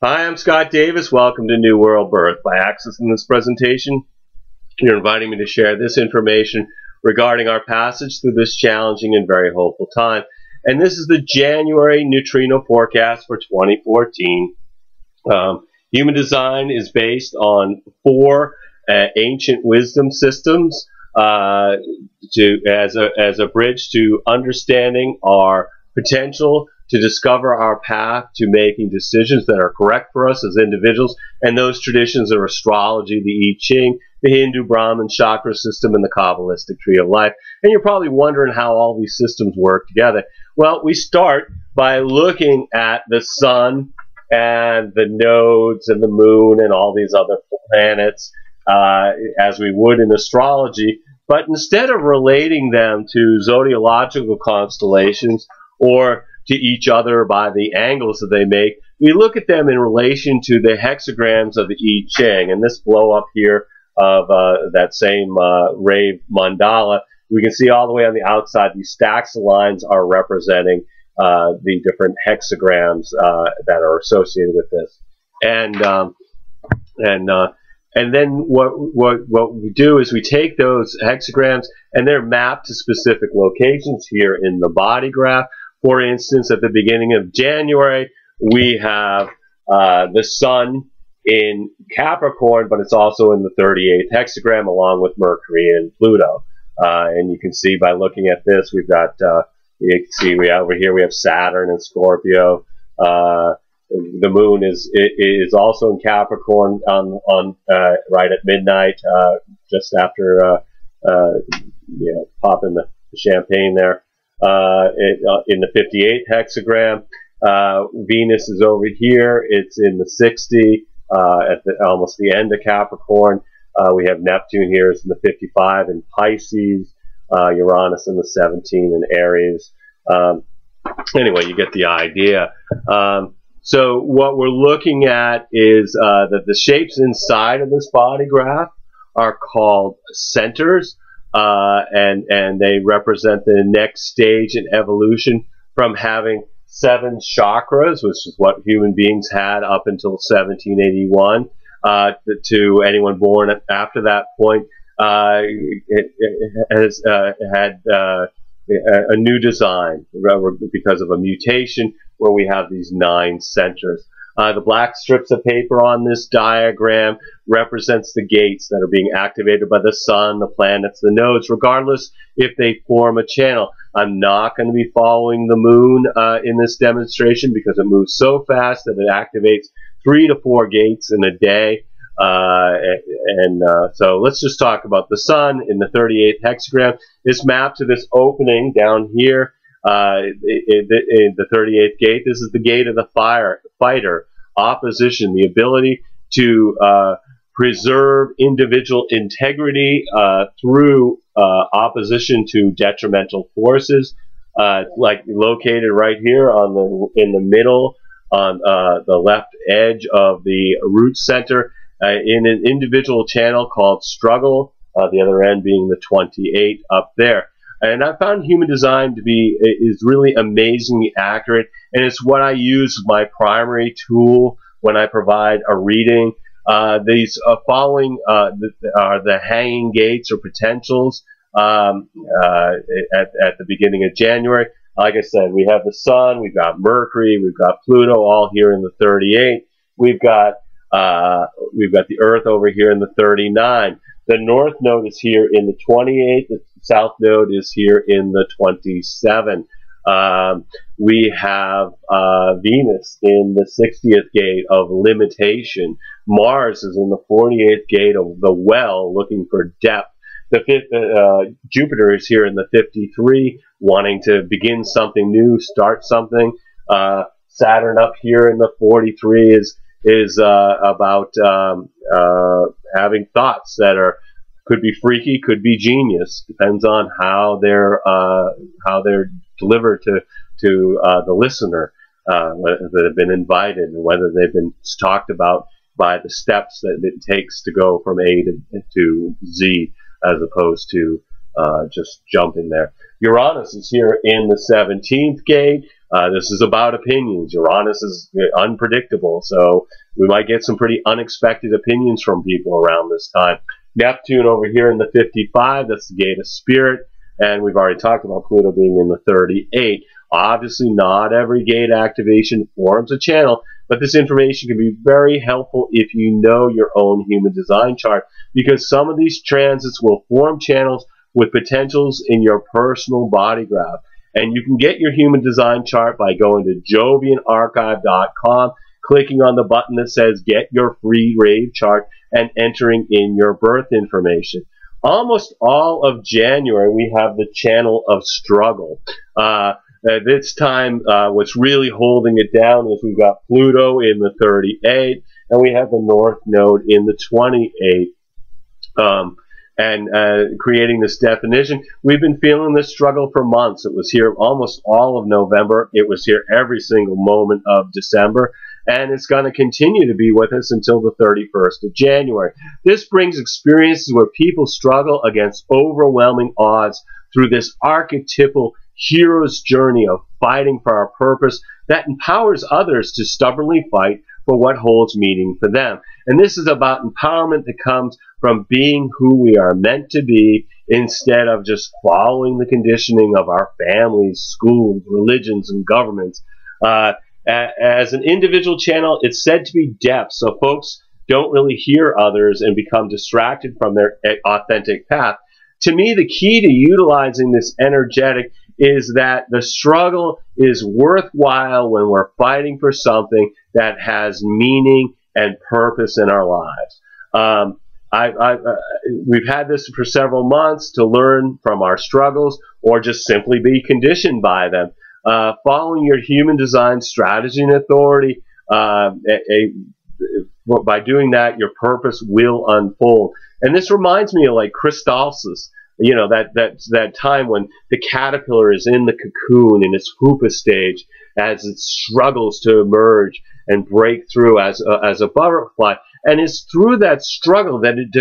Hi, I'm Scott Davis. Welcome to New World Birth. By accessing this presentation, you're inviting me to share this information regarding our passage through this challenging and very hopeful time. And this is the January neutrino forecast for 2014. Human design is based on four ancient wisdom systems as a bridge to understanding our potential to discover our path to making decisions that are correct for us as individuals, and those traditions are astrology, the I Ching, the Hindu Brahmin chakra system, and the Kabbalistic tree of life. And you're probably wondering how all these systems work together. Well, we start by looking at the sun and the nodes and the moon and all these other planets as we would in astrology, but instead of relating them to zodiacal constellations or to each other by the angles that they make, we look at them in relation to the hexagrams of the I Ching. And this blow up here of that same Rave mandala, we can see all the way on the outside, these stacks of lines are representing the different hexagrams that are associated with this. And then what we do is we take those hexagrams and they're mapped to specific locations here in the body graph. For instance, at the beginning of January, we have the sun in Capricorn, but it's also in the 38th hexagram along with Mercury and Pluto. And you can see by looking at this, we've got, you can see over here we have Saturn and Scorpio. The moon is also in Capricorn right at midnight, just after popping the champagne there. In the 58th hexagram, Venus is over here. It's in the 60 at almost the end of Capricorn. We have Neptune here is in the 55 in Pisces, Uranus in the 17 in Aries. Anyway, you get the idea. So what we're looking at is that the shapes inside of this body graph are called centers, and they represent the next stage in evolution from having 7 chakras, which is what human beings had up until 1781, to anyone born after that point. It has had a new design because of a mutation where we have these 9 centers. The black strips of paper on this diagram represents the gates that are being activated by the sun, the planets, the nodes, regardless if they form a channel. I'm not going to be following the moon in this demonstration because it moves so fast that it activates 3 to 4 gates in a day. So let's just talk about the sun in the 38th hexagram. It's mapped to this opening down here in the 38th gate. This is the gate of the fighter, opposition, the ability to preserve individual integrity through opposition to detrimental forces, like located right here in the middle on the left edge of the root center in an individual channel called struggle, the other end being the 28 up there. And I found human design to be is really amazingly accurate, and it's what I use my primary tool when I provide a reading. These following are the hanging gates or potentials at the beginning of January. Like I said, we have the sun, we've got Mercury, we've got Pluto, all here in the 38. We've got the Earth over here in the 39. The north node is here in the 28. The south node is here in the 27. We have Venus in the 60th gate of limitation. Mars is in the 48th gate of the well, looking for depth. Jupiter is here in the 53, wanting to begin something new, start something. Saturn up here in the 43 is about having thoughts that could be freaky, could be genius. Depends on how they're delivered to the listener that have been invited, and whether they've been talked about by the steps that it takes to go from A to Z, as opposed to just jumping there. Uranus is here in the 17th gate. This is about opinions. Uranus is unpredictable, so we might get some pretty unexpected opinions from people around this time. Neptune over here in the 55, that's the gate of spirit, and we've already talked about Pluto being in the 38. Obviously, not every gate activation forms a channel, but this information can be very helpful if you know your own human design chart, because some of these transits will form channels with potentials in your personal body graph. And you can get your human design chart by going to jovianarchive.com, clicking on the button that says Get Your Free Rave Chart, and entering in your birth information. Almost all of January, we have the channel of struggle. This time, what's really holding it down is we've got Pluto in the 38, and we have the North Node in the 28. Creating this definition, we've been feeling this struggle for months. It was here almost all of November. It was here every single moment of December. And it's going to continue to be with us until the 31st of January. This brings experiences where people struggle against overwhelming odds through this archetypal hero's journey of fighting for our purpose that empowers others to stubbornly fight for what holds meaning for them. And this is about empowerment that comes from being who we are meant to be instead of just following the conditioning of our families, schools, religions, and governments. As an individual channel, it's said to be deaf, so folks don't really hear others and become distracted from their authentic path. To me, the key to utilizing this energetic is that the struggle is worthwhile when we're fighting for something that has meaning and purpose in our lives. We've had this for several months to learn from our struggles or just simply be conditioned by them. Following your human design strategy and authority, by doing that, your purpose will unfold. And this reminds me of like Christopsis, you know, that time when the caterpillar is in the cocoon in its pupa stage as it struggles to emerge and break through as a butterfly. And it's through that struggle that it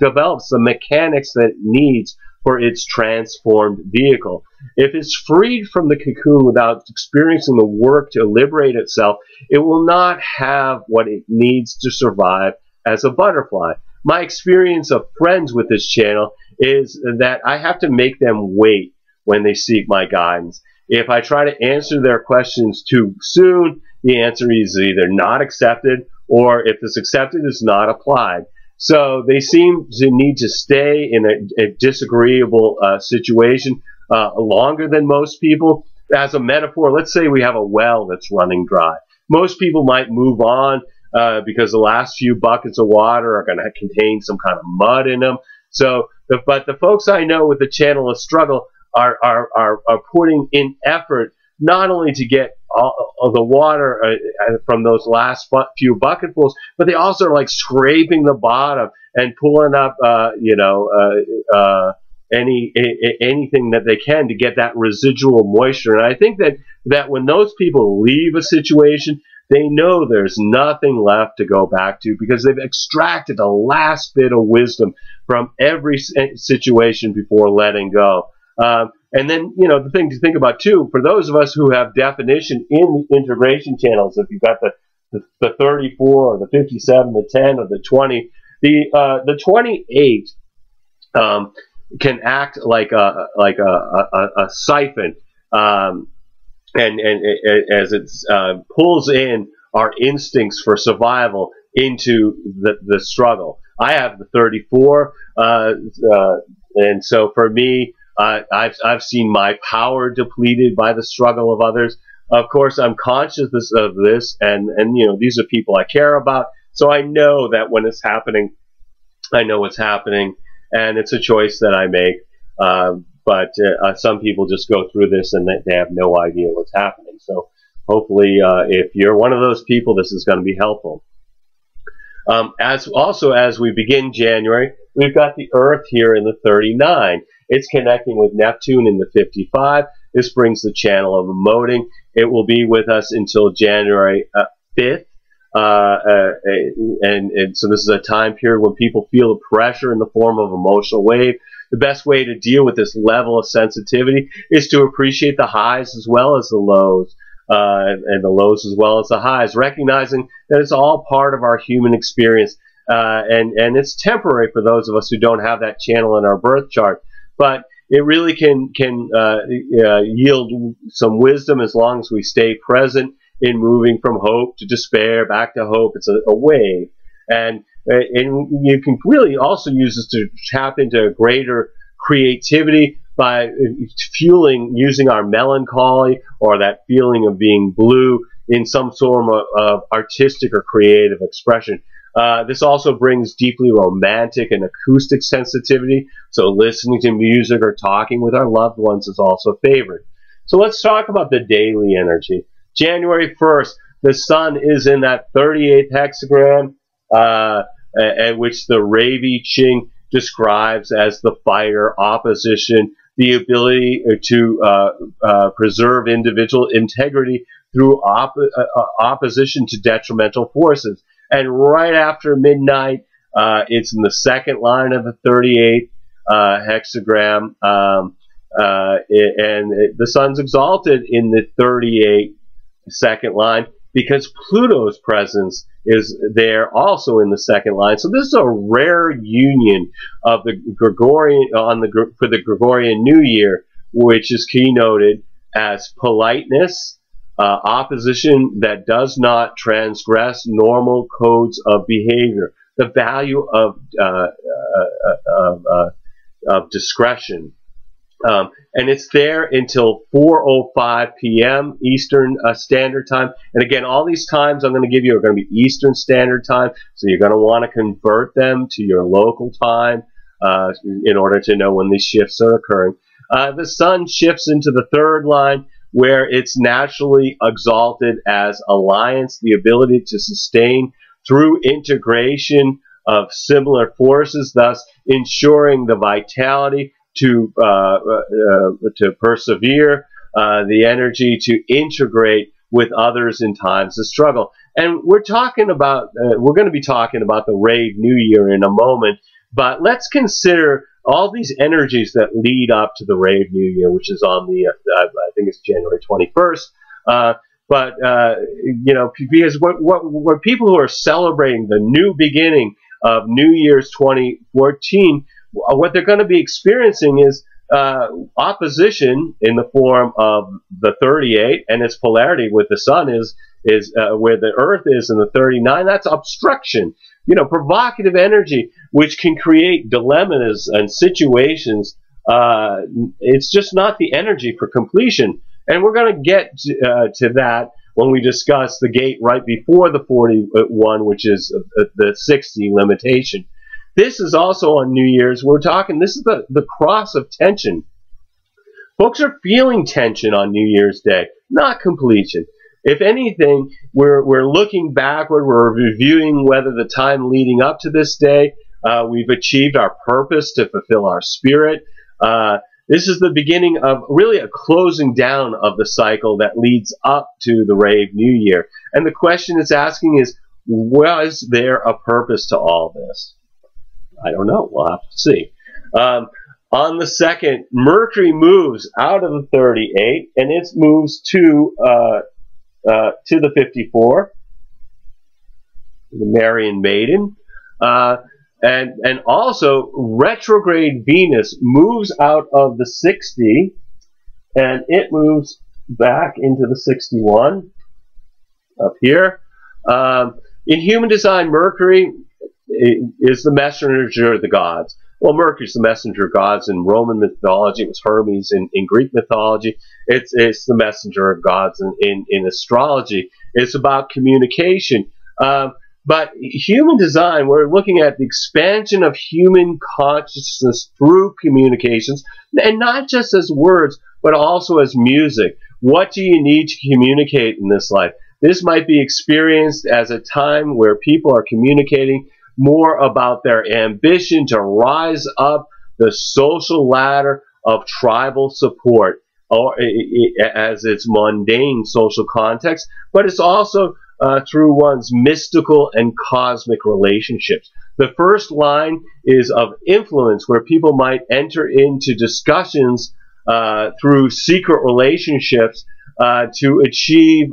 develops the mechanics that it needs for its transformed vehicle. If it's freed from the cocoon without experiencing the work to liberate itself, it will not have what it needs to survive as a butterfly. My experience of friends with this channel is that I have to make them wait when they seek my guidance. If I try to answer their questions too soon, the answer is either not accepted, or if it's accepted, it's not applied. So they seem to need to stay in a disagreeable situation longer than most people. As a metaphor, let's say we have a well that's running dry. Most people might move on because the last few buckets of water are going to contain some kind of mud in them. So, but the folks I know with the channel of struggle are putting in effort not only to get all of the water from those last few bucketfuls, but they also are like scraping the bottom and pulling up, anything that they can to get that residual moisture. And I think that when those people leave a situation, they know there's nothing left to go back to because they've extracted the last bit of wisdom from every situation before letting go. And then, you know, the thing to think about too, for those of us who have definition in the integration channels, if you've got the 34 or the 57, the 10 or the 20, the 28 can act like a siphon, and as it pulls in our instincts for survival into the struggle. I have the 34, and so for me, I've seen my power depleted by the struggle of others. Of course, I'm conscious of this, and you know, these are people I care about, so I know that when it's happening, I know what's happening, and it's a choice that I make. But some people just go through this and they have no idea what's happening. So hopefully, if you're one of those people, this is going to be helpful. As we begin January, we've got the Earth here in the 39. It's connecting with Neptune in the 55. This brings the channel of emoting. It will be with us until January 5th. And so this is a time period when people feel the pressure in the form of emotional wave. The best way to deal with this level of sensitivity is to appreciate the highs as well as the lows. and the lows as well as the highs, recognizing that it's all part of our human experience. And it's temporary for those of us who don't have that channel in our birth chart, but it really can yield some wisdom as long as we stay present in moving from hope to despair, back to hope. It's a wave. And you can really also use this to tap into greater creativity by using our melancholy or that feeling of being blue in some sort of artistic or creative expression. This also brings deeply romantic and acoustic sensitivity, so listening to music or talking with our loved ones is also favored. So let's talk about the daily energy. January 1st, the sun is in that 38th hexagram, at which the Rave Ching describes as the fighter, opposition, the ability to preserve individual integrity through opposition to detrimental forces. And right after midnight, it's in the second line of the 38th hexagram, and the sun's exalted in the 38th second line because Pluto's presence is there also in the second line. So this is a rare union of the Gregorian for the Gregorian New Year, which is keynoted as politeness, opposition that does not transgress normal codes of behavior, the value of discretion. And it's there until 4:05 p.m. Eastern Standard Time. And again, all these times I'm going to give you are going to be Eastern Standard Time, so you're going to want to convert them to your local time in order to know when these shifts are occurring. The sun shifts into the third line, where it's naturally exalted as alliance, the ability to sustain through integration of similar forces, thus ensuring the vitality to persevere, the energy to integrate with others in times of struggle. And we're talking about, we're going to be talking about the Rave New Year in a moment, but let's consider all these energies that lead up to the Rave New Year, which is on the, I think it's January 21st. You know, because what people who are celebrating the new beginning of New Year's 2014, what they're going to be experiencing is opposition in the form of the 38, and its polarity with the sun is where the earth is in the 39. That's obstruction, you know, provocative energy, which can create dilemmas and situations. It's just not the energy for completion. And we're going to get to that when we discuss the gate right before the 41, which is the 60 limitation. This is also on New Year's. We're talking, this is the cross of tension. Folks are feeling tension on New Year's Day, not completion. If anything, we're looking backward. We're reviewing whether the time leading up to this day, we've achieved our purpose to fulfill our spirit. This is the beginning of really a closing down of the cycle that leads up to the Rave New Year. And the question it's asking is, was there a purpose to all this? I don't know. We'll have to see. On the 2nd, Mercury moves out of the 38, and it moves to the 54, the Marian Maiden. And also, retrograde Venus moves out of the 60, and it moves back into the 61 up here. In human design, Mercury is the messenger of the gods. Well, Mercury's the messenger of gods in Roman mythology. It was Hermes in Greek mythology. It's the messenger of gods in astrology. It's about communication. But human design, we're looking at the expansion of human consciousness through communications, and not just as words, but also as music. What do you need to communicate in this life? This might be experienced as a time where people are communicating more about their ambition to rise up the social ladder of tribal support, or as its mundane social context, but it's also through one's mystical and cosmic relationships. The first line is of influence, where people might enter into discussions through secret relationships to achieve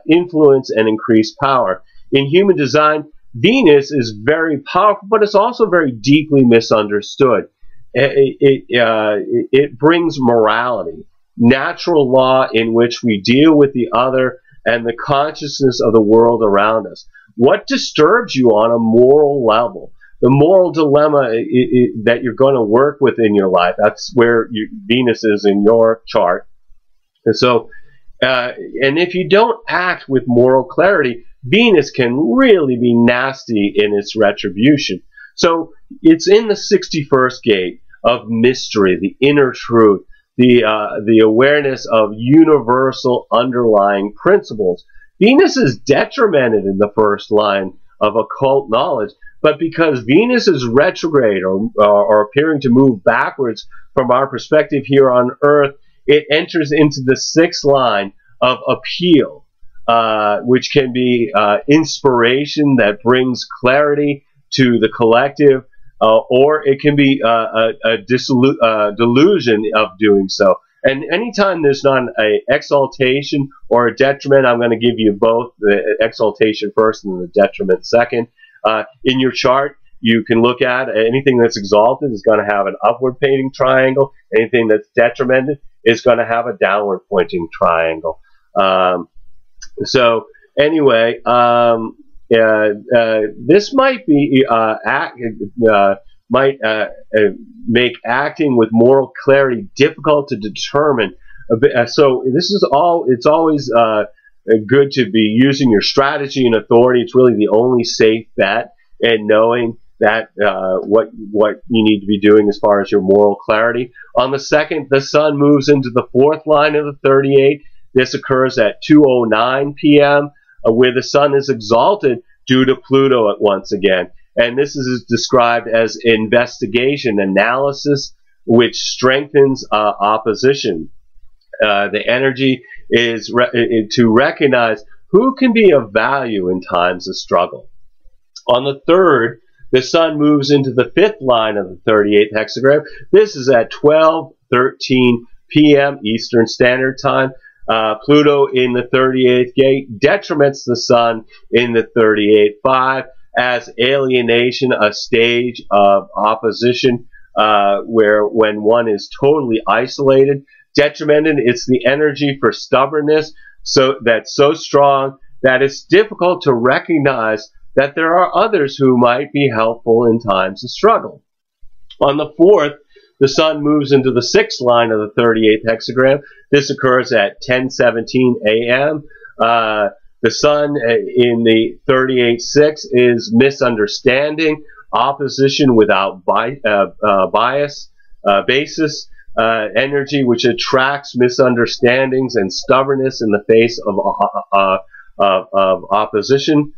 influence and increase power. In human design, Venus is very powerful, but it's also very deeply misunderstood. It brings morality, natural law in which we deal with the other, and the consciousness of the world around us. What disturbs you on a moral level? The moral dilemma that you're going to work with in your life, that's where Venus is in your chart. And so, and if you don't act with moral clarity, Venus can really be nasty in its retribution. So it's in the 61st gate of mystery, the inner truth, the awareness of universal underlying principles. Venus is detrimented in the first line of occult knowledge, but because Venus is retrograde or appearing to move backwards from our perspective here on Earth, it enters into the 6th line of appeal, which can be inspiration that brings clarity to the collective, or it can be a delusion of doing so. And anytime there's not an exaltation or a detriment, I'm going to give you both, the exaltation first and the detriment second. In your chart, you can look at anything that's exalted is going to have an upward pointing triangle. Anything that's detrimented is going to have a downward pointing triangle. So anyway, this might be make acting with moral clarity difficult to determine. So this is all. It's always good to be using your strategy and authority. It's really the only safe bet, and knowing that what you need to be doing as far as your moral clarity. On the 2nd, the Sun moves into the 4th line of the 38. This occurs at 2:09 p.m., where the Sun is exalted due to Pluto once again. And this is described as investigation, analysis, which strengthens opposition. The energy is to recognize who can be of value in times of struggle. On the 3rd, the Sun moves into the 5th line of the 38th hexagram. This is at 12:13 p.m. Eastern Standard Time. Pluto in the 38th gate detriments the Sun in the 38th as alienation, a stage of opposition where when one is totally isolated. Detrimented, it's the energy for stubbornness, so that's so strong that it's difficult to recognize that there are others who might be helpful in times of struggle. On the 4th, the Sun moves into the 6th line of the 38th hexagram. This occurs at 10:17 a.m. The Sun in the 38th-6 is misunderstanding, opposition without basis, energy which attracts misunderstandings and stubbornness in the face of opposition.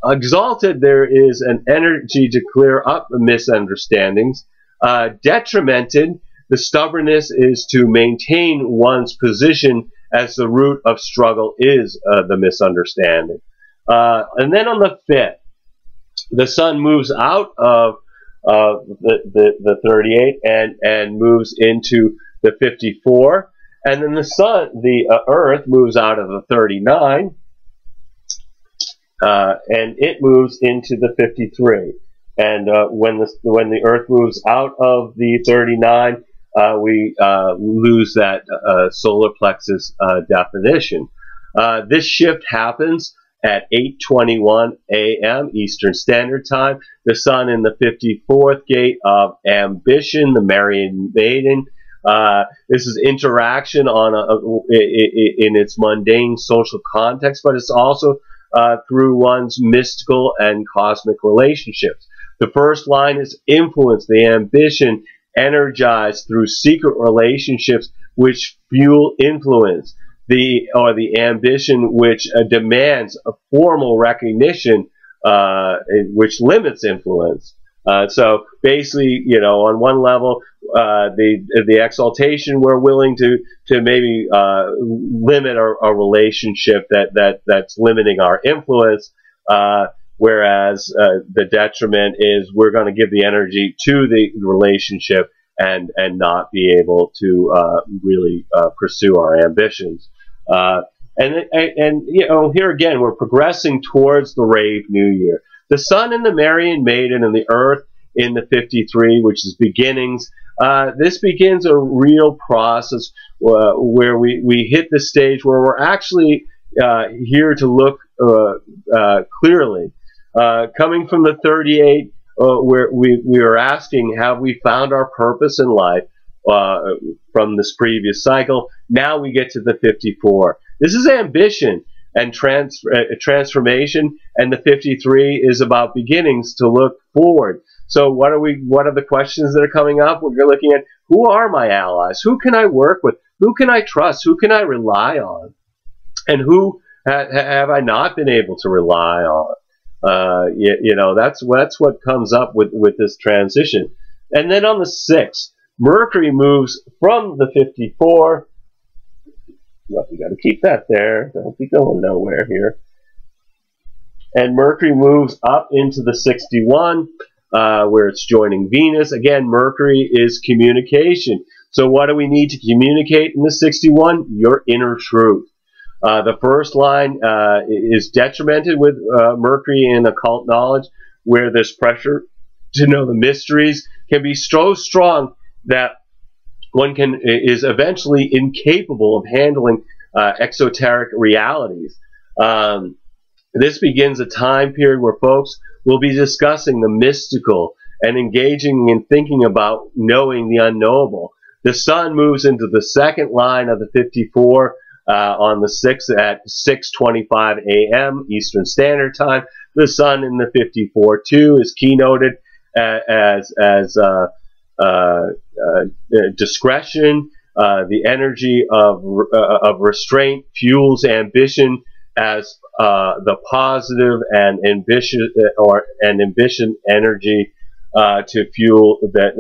Exalted, there is an energy to clear up misunderstandings. Detrimented, the stubbornness is to maintain one's position as the root of struggle is the misunderstanding. And then on the 5th, the Sun moves out of the 38 and moves into the 54. And then the Earth moves out of the 39 and it moves into the 53. And when the Earth moves out of the 39, we lose that solar plexus definition. This shift happens at 8:21 a.m. Eastern Standard Time. The Sun in the 54th gate of ambition, the Marian Maiden. This is interaction in its mundane social context, but it's also through one's mystical and cosmic relationships. The first line is influence, the ambition energized through secret relationships which fuel influence, the ambition which demands a formal recognition, which limits influence. So basically, on one level, the exaltation, we're willing to maybe limit a relationship that's limiting our influence. Whereas the detriment is we're going to give the energy to the relationship and not be able to really pursue our ambitions. And you know, here again, we're progressing towards the Rave New Year. The Sun in the Marian Maiden and the Earth in the 53, which is beginnings. This begins a real process where we hit the stage where we're actually here to look clearly. Coming from the 38, where we are asking, have we found our purpose in life from this previous cycle? Now we get to the 54. This is ambition and transformation, and the 53 is about beginnings to look forward. So what are the questions that are coming up? We're looking at, who are my allies? Who can I work with? Who can I trust? Who can I rely on? And who have I not been able to rely on? You know, that's what comes up with this transition. And then on the 6th, Mercury moves from the 54. Well, we got to keep that there. Don't be going nowhere here. And Mercury moves up into the 61, where it's joining Venus. Again, Mercury is communication. So what do we need to communicate in the 61? Your inner truth. The first line is detrimented with Mercury in occult knowledge, where this pressure to know the mysteries can be so strong that one is eventually incapable of handling exoteric realities. This begins a time period where folks will be discussing the mystical and engaging in thinking about knowing the unknowable. The Sun moves into the second line of the 54 on the 6th at 6:25 a.m. Eastern Standard Time. The Sun in the 54 too is keynoted as discretion. The energy of restraint fuels ambition as the positive and ambition energy to fuel that.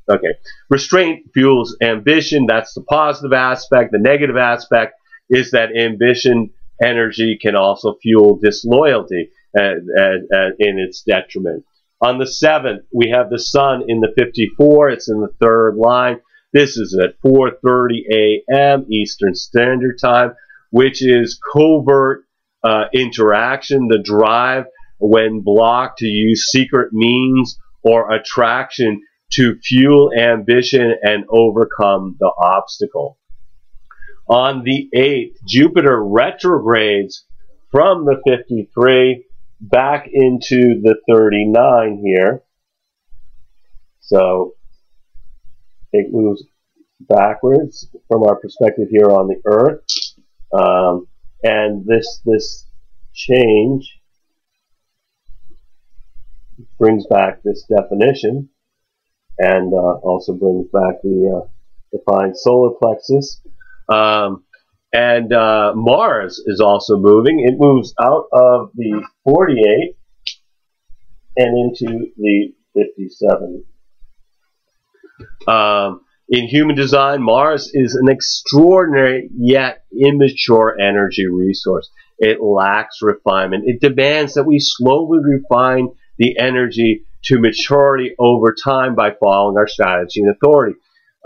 Okay, restraint fuels ambition. That's the positive aspect. The negative aspect is that ambition energy can also fuel disloyalty in its detriment. On the 7th, we have the Sun in the 54. It's in the third line. This is at 4:30 a.m. Eastern Standard Time, which is covert interaction, the drive when blocked to use secret means or attraction to fuel ambition and overcome the obstacle. On the 8th, Jupiter retrogrades from the 53 back into the 39 here. So it moves backwards from our perspective here on the Earth. And this change brings back this definition, and also brings back the defined solar plexus. And Mars is also moving. It moves out of the 48 and into the 57. In human design, Mars is an extraordinary yet immature energy resource. It lacks refinement. It demands that we slowly refine the energy to maturity over time by following our strategy and authority.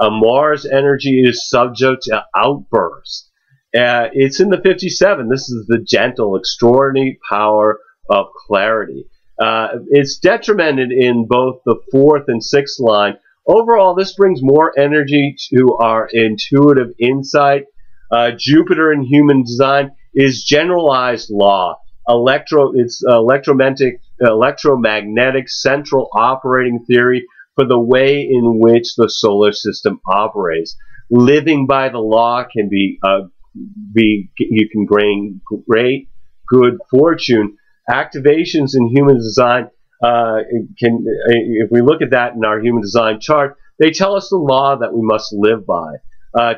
Mars energy is subject to outbursts. It's in the 57. This is the gentle, extraordinary power of clarity. It's detrimented in both the 4th and 6th line. Overall, this brings more energy to our intuitive insight. Jupiter in human design is generalized law. It's electromagnetic central operating theory for the way in which the solar system operates. Living by the law can you can gain great good fortune. Activations in human design if we look at that in our human design chart, they tell us the law that we must live by.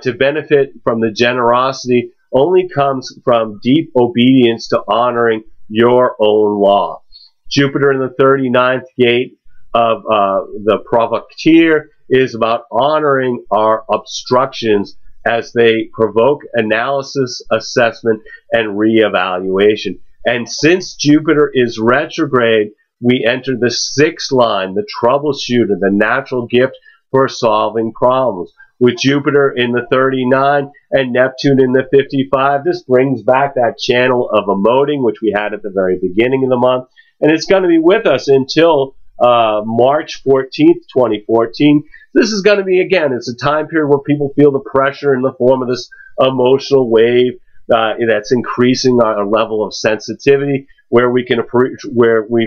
To benefit from the generosity only comes from deep obedience to honoring your own law. Jupiter in the 39th gate of the provocateur is about honoring our obstructions as they provoke analysis, assessment, and reevaluation. And since Jupiter is retrograde, we enter the 6th line, the troubleshooter, the natural gift for solving problems. with Jupiter in the 39 and Neptune in the 55. This brings back that channel of emoting, which we had at the very beginning of the month. And it's going to be with us until March 14th, 2014. This is going to be, again, it's a time period where people feel the pressure in the form of this emotional wave that's increasing our level of sensitivity, where we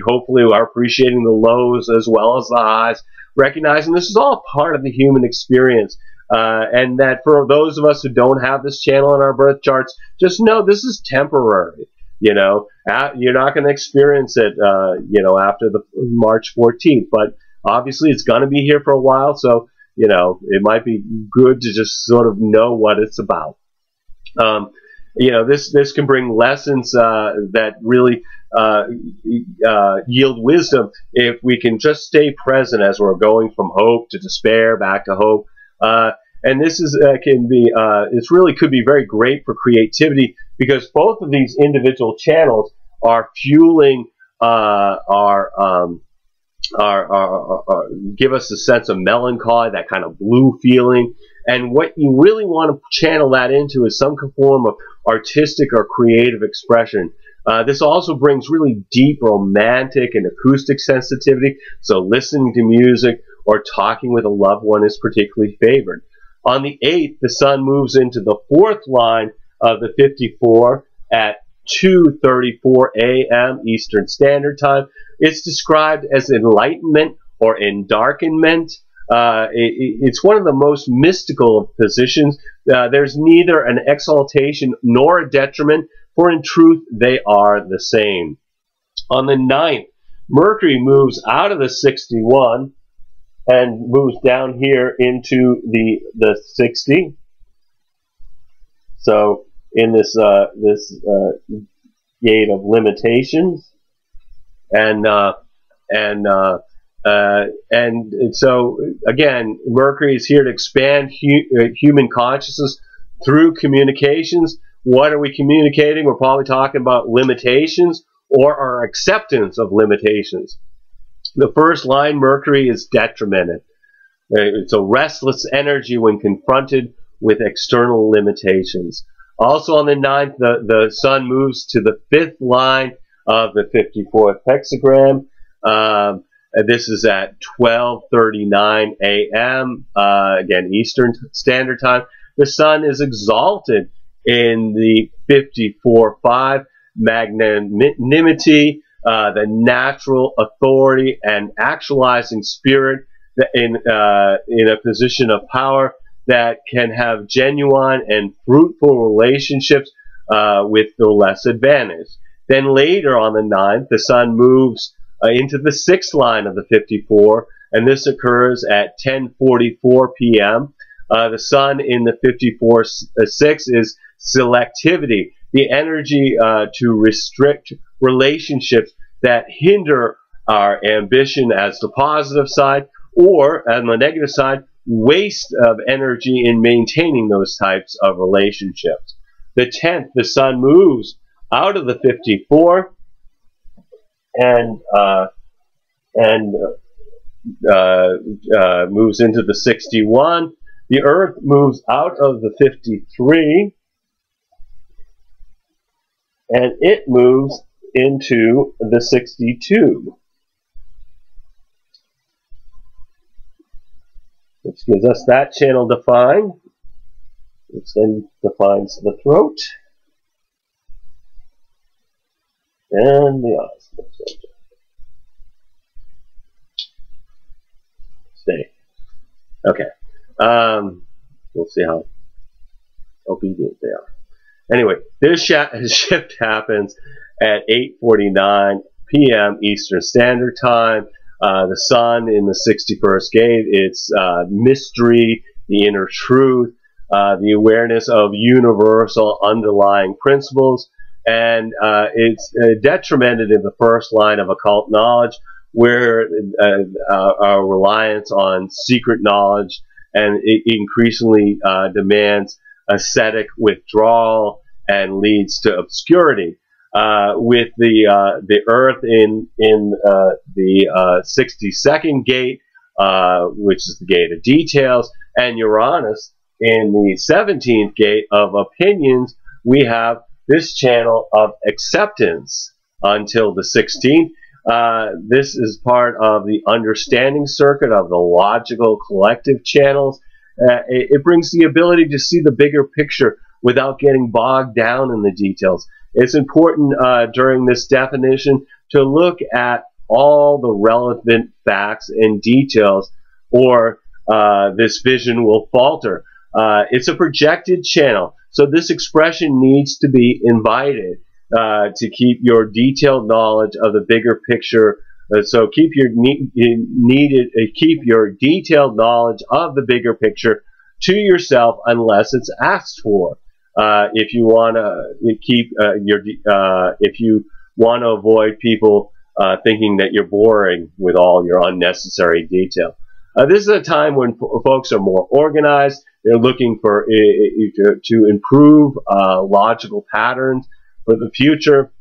hopefully are appreciating the lows as well as the highs, recognizing this is all part of the human experience. And that for those of us who don't have this channel in our birth charts, just know this is temporary. You know, you're not going to experience it, you know, after the March 14th, but obviously it's going to be here for a while. So, you know, it might be good to just sort of know what it's about. You know, this can bring lessons that really yield wisdom if we can just stay present as we're going from hope to despair back to hope. And this is it really could be very great for creativity, because both of these individual channels are fueling give us a sense of melancholy, that kind of blue feeling. And what you really want to channel that into is some form of artistic or creative expression. This also brings really deep romantic and acoustic sensitivity, so listening to music or talking with a loved one is particularly favored. On the 8th, the Sun moves into the 4th line of the 54 at 2:34 a.m. Eastern Standard Time. It's described as enlightenment or endarkenment. It's one of the most mystical of positions. There's neither an exaltation nor a detriment, for in truth they are the same. On the 9th, Mercury moves out of the 61 and moves down here into the 60. So in this gate of limitations, and so again, Mercury is here to expand human consciousness through communications. What are we communicating? We're probably talking about limitations or our acceptance of limitations. The first line, Mercury, is detrimented. It's a restless energy when confronted with external limitations. Also on the 9th, the Sun moves to the 5th line of the 54th hexagram. This is at 12:39 a.m. Again, Eastern Standard Time. The Sun is exalted in the 54-5, magnanimity, the natural authority and actualizing spirit in a position of power that can have genuine and fruitful relationships with the less advantaged. Then later on the 9th, the Sun moves into the 6th line of the 54, and this occurs at 10:44 p.m. The Sun in the 54-6 is selectivity, the energy to restrict relationships that hinder our ambition as the positive side, or on the negative side, waste of energy in maintaining those types of relationships. The 10th, the Sun moves out of the 54 and moves into the 61. The Earth moves out of the 53 and it moves into the 62, which gives us that channel defined, which then defines the throat and the oscillator. Stay. Okay. We'll see how obedient they are. Anyway, this shift happens at 8:49 p.m. Eastern Standard Time. The Sun in the 61st gate, it's mystery, the inner truth, the awareness of universal underlying principles, and it's detrimented in the first line of occult knowledge, where our reliance on secret knowledge and it increasingly demands ascetic withdrawal and leads to obscurity. With the Earth in the 62nd gate, which is the gate of details, And Uranus in the 17th gate of opinions, we have this channel of acceptance until the 16th. This is part of the understanding circuit of the logical collective channels. It brings the ability to see the bigger picture without getting bogged down in the details. It's important during this definition to look at all the relevant facts and details, or this vision will falter. It's a projected channel, so this expression needs to be invited to keep your detailed knowledge of the bigger picture. So keep your keep your detailed knowledge of the bigger picture to yourself unless it's asked for. If you want to keep if you want to avoid people thinking that you're boring with all your unnecessary detail. This is a time when folks are more organized. They're looking for to improve logical patterns for the future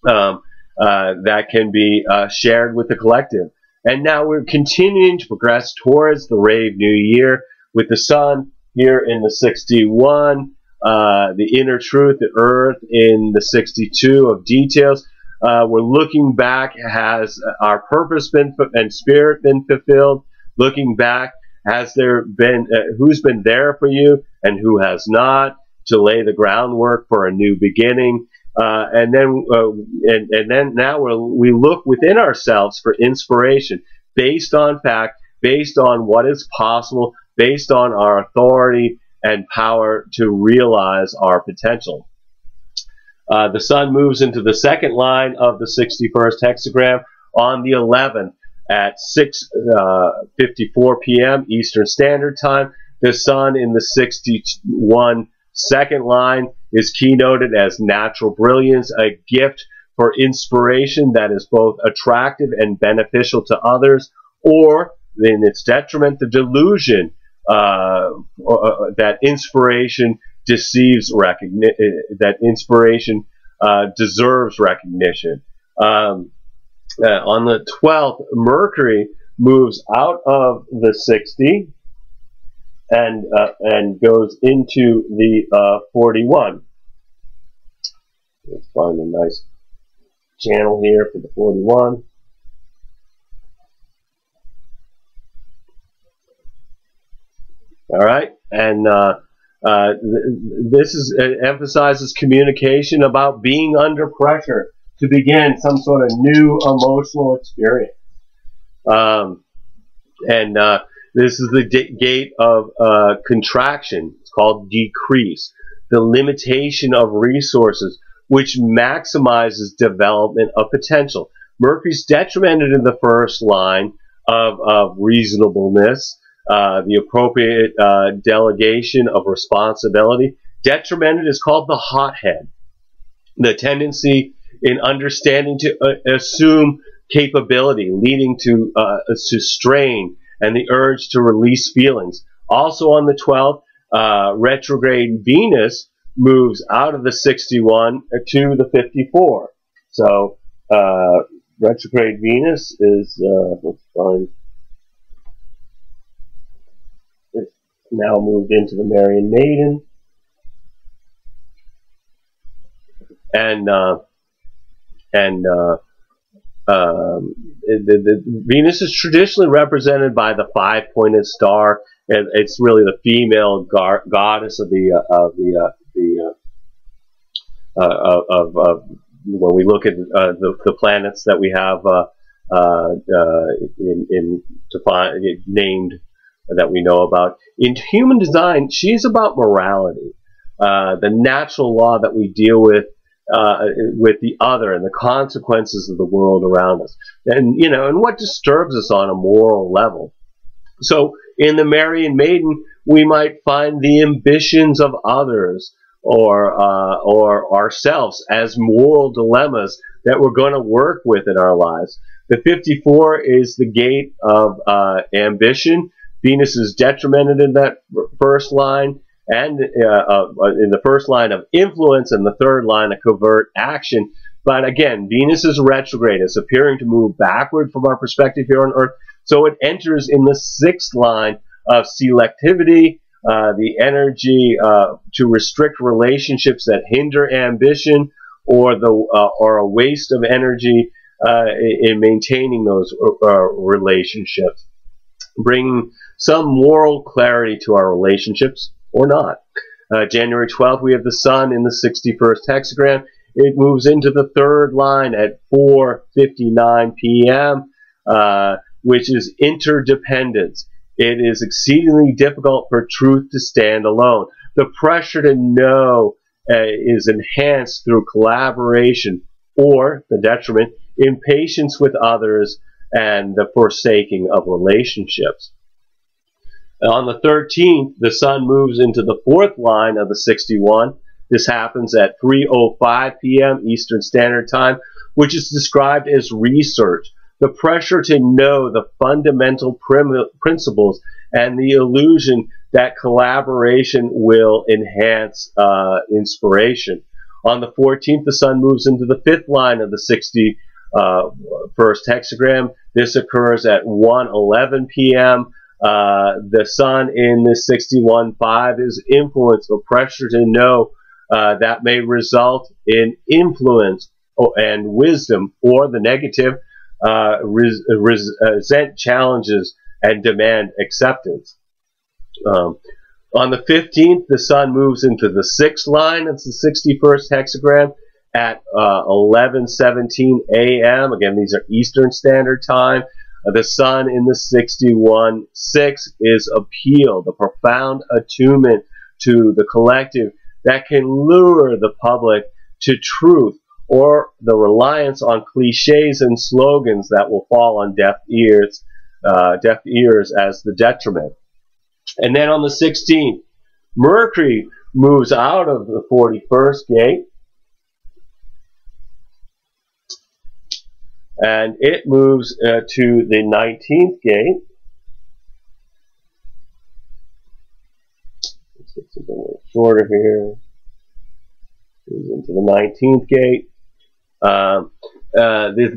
that can be shared with the collective. And now we're continuing to progress towards the Rave New Year with the Sun here in the 61, the inner truth, the Earth in the 62 of details. We're looking back, has our purpose been and spirit been fulfilled? Looking back, has there been who's been there for you and who has not, to lay the groundwork for a new beginning? And then now we look within ourselves for inspiration based on fact, based on what is possible, based on our authority and power to realize our potential. The Sun moves into the second line of the 61st hexagram on the 11th at 6:54 p.m. Eastern Standard Time. The Sun in the 61 second line is keynoted as natural brilliance, a gift for inspiration that is both attractive and beneficial to others, or in its detriment, the delusion that inspiration deceives recognition, that inspiration deserves recognition. On the 12th, Mercury moves out of the 60 and goes into the 41. Let's find a nice channel here for the 41. All right, and this emphasizes communication about being under pressure to begin some sort of new emotional experience. This is the gate of contraction. It's called decrease, the limitation of resources, which maximizes development of potential. Mercury's detrimented in the first line of reasonableness, the appropriate delegation of responsibility. Detrimented is called the hothead, the tendency in understanding to assume capability, leading to strain and the urge to release feelings. Also on the 12th, retrograde Venus moves out of the 61 to the 54. So retrograde Venus is, let's find, it's now moved into the Marian Maiden. The Venus is traditionally represented by the five-pointed star, and it's really the female goddess of when we look at the planets that we have named that we know about. In human design, she's about morality, the natural law that we deal with the other and the consequences of the world around us, and and what disturbs us on a moral level. So in the Marian Maiden, we might find the ambitions of others or ourselves as moral dilemmas that we're going to work with in our lives. The 54 is the gate of ambition. Venus is detrimented in that first line, and in the first line of influence, and the third line of covert action. But again, Venus is retrograde. It's appearing to move backward from our perspective here on Earth. So it enters in the sixth line of selectivity, the energy to restrict relationships that hinder ambition, or a waste of energy in maintaining those relationships, bringing some moral clarity to our relationships or not. January 12th, we have the sun in the 61st hexagram. It moves into the third line at 4:59 p.m., which is interdependence. It is exceedingly difficult for truth to stand alone. The pressure to know is enhanced through collaboration, or the detriment, impatience with others, and the forsaking of relationships. On the 13th, the sun moves into the fourth line of the 61. This happens at 3:05 p.m. Eastern Standard Time, which is described as research. The pressure to know the fundamental principles and the illusion that collaboration will enhance inspiration. On the 14th, the sun moves into the fifth line of the 61st hexagram. This occurs at 1:11 p.m. The sun in the 61.5 is influence or pressure to know that may result in influence and wisdom, or the negative, resent challenges and demand acceptance. On the 15th, the sun moves into the sixth line. It's the 61st hexagram at 11:17 a.m. Again, these are Eastern Standard Time. The sun in the 61.6 is appeal, the profound attunement to the collective that can lure the public to truth, or the reliance on cliches and slogans that will fall on deaf ears as the detriment. And then on the 16th, Mercury moves out of the 41st gate, and it moves to the 19th gate. Let's get something a little shorter here. Moves into the 19th gate.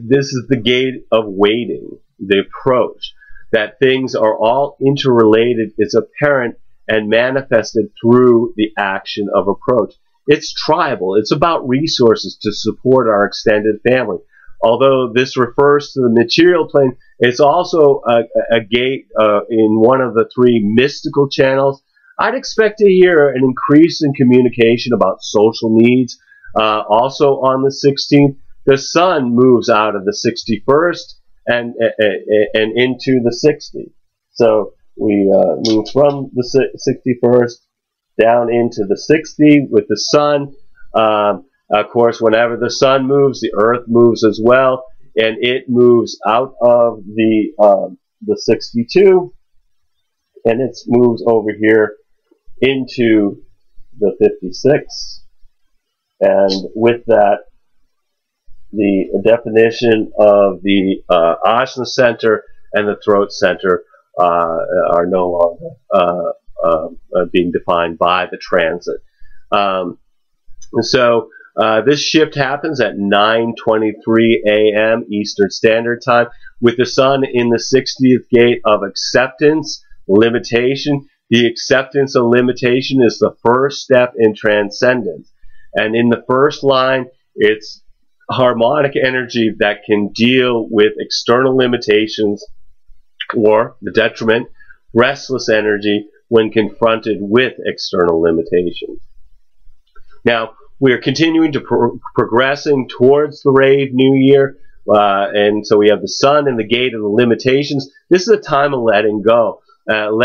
This is the gate of waiting, the approach. That things are all interrelated is apparent and manifested through the action of approach. It's tribal. It's about resources to support our extended family. Although this refers to the material plane, it's also a gate in one of the three mystical channels. I'd expect to hear an increase in communication about social needs. Also on the 16th, the sun moves out of the 61st and into the 60th. So we move from the 61st down into the 60th with the sun. Of course, whenever the sun moves, the earth moves as well, and it moves out of the 62, and it moves over here into the 56. And with that, the definition of the Ajna center and the throat center are no longer being defined by the transit. This shift happens at 9:23 a.m. Eastern Standard Time, with the sun in the 60th gate of acceptance, limitation. The acceptance of limitation is the first step in transcendence. And in the first line, it's harmonic energy that can deal with external limitations, or the detriment, restless energy when confronted with external limitations. Now, we are continuing to progressing towards the Rave New Year, and so we have the sun and the gate of the limitations. This is a time of letting go of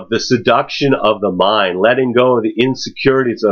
the seduction of the mind, letting go of the insecurities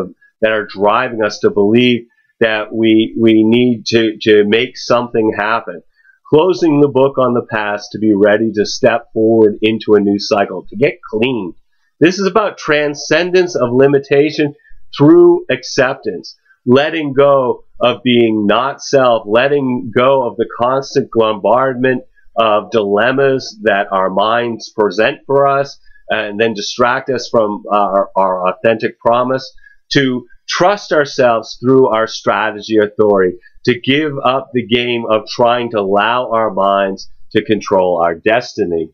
that are driving us to believe that we need to make something happen. Closing the book on the past to be ready to step forward into a new cycle, to get clean. This is about transcendence of limitation through acceptance, letting go of being not self, letting go of the constant bombardment of dilemmas that our minds present for us and then distract us from our authentic promise, to trust ourselves through our strategy authority, to give up the game of trying to allow our minds to control our destiny.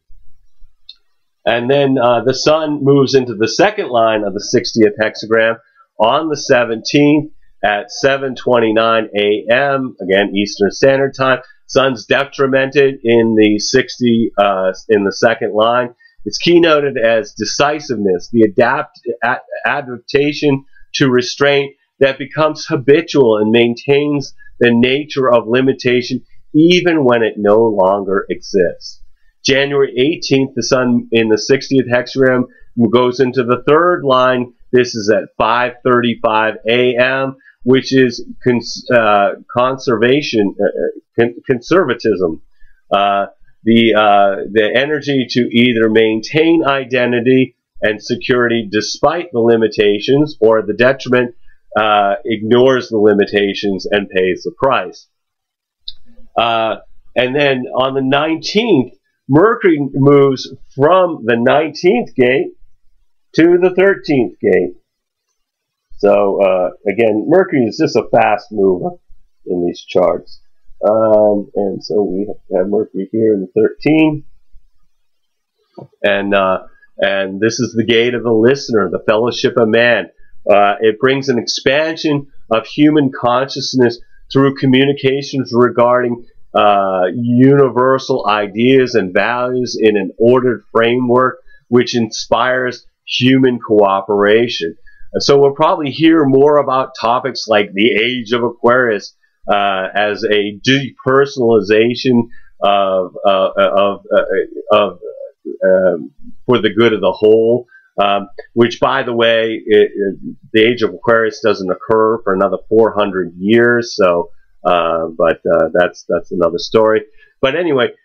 And then the sun moves into the second line of the 60th hexagram on the 17th at 7:29 a.m. again Eastern Standard Time. Sun's detrimented in the in the second line. It's keynoted as decisiveness, the adaptation to restraint that becomes habitual and maintains the nature of limitation even when it no longer exists. January 18th, the sun in the 60th hexagram goes into the third line. This is at 5:35 a.m., which is conservatism. The energy to either maintain identity and security despite the limitations, or the detriment ignores the limitations and pays the price. And then on the 19th, Mercury moves from the 19th gate to the 13th gate. So again, Mercury is just a fast mover in these charts. And so we have Mercury here in the 13. And this is the gate of the listener, the fellowship of man. It brings an expansion of human consciousness through communications regarding universal ideas and values in an ordered framework which inspires human cooperation. So we'll probably hear more about topics like the age of Aquarius as a depersonalization for the good of the whole, which, by the way, the age of Aquarius doesn't occur for another 400 years, so but that's another story. But anyway,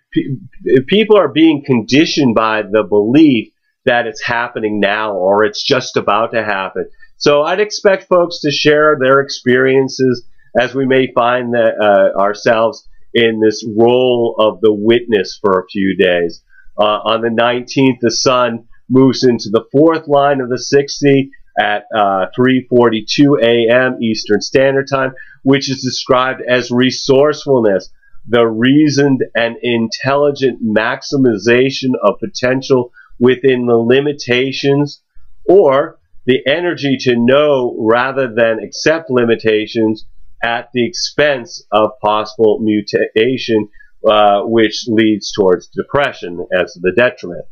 people are being conditioned by the belief that it's happening now or it's just about to happen. So I'd expect folks to share their experiences as we may find that, ourselves in this role of the witness for a few days. On the 19th, the sun moves into the fourth line of the 60 at 3:42 a.m. Eastern Standard Time, which is described as resourcefulness, the reasoned and intelligent maximization of potential within the limitations, or the energy to know rather than accept limitations at the expense of possible mutation, which leads towards depression as the detriment.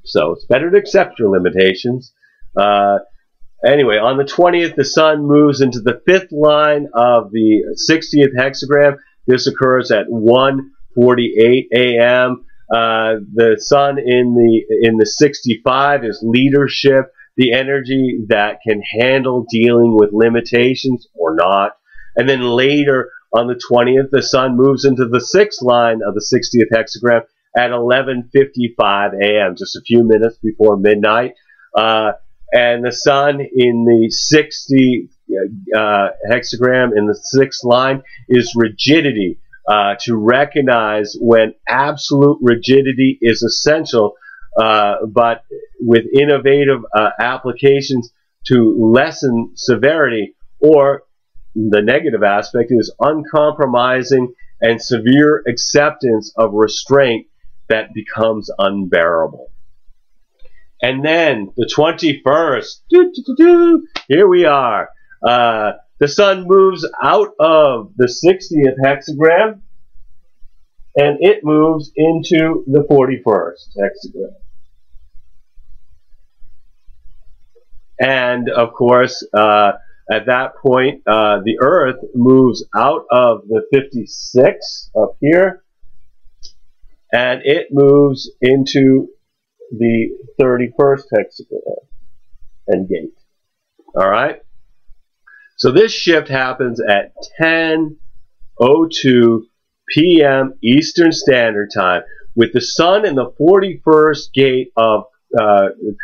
So it's better to accept your limitations. Anyway, on the 20th, the sun moves into the fifth line of the 60th hexagram. This occurs at 1:48 a.m. The sun in the 65 is leadership, the energy that can handle dealing with limitations or not. And then later on the 20th, the sun moves into the sixth line of the 60th hexagram at 11:55 a.m., just a few minutes before midnight. And the sun in the 60 hexagram in the sixth line is rigidity, to recognize when absolute rigidity is essential, but with innovative applications to lessen severity, or the negative aspect is uncompromising and severe acceptance of restraint that becomes unbearable. And then the 21st, here we are. The sun moves out of the 60th hexagram and it moves into the 41st hexagram. And of course, at that point, the Earth moves out of the 56 up here and it moves into the 31st hexagram and gate. All right. So this shift happens at 10:02 p.m. Eastern Standard Time, with the sun in the 41st gate of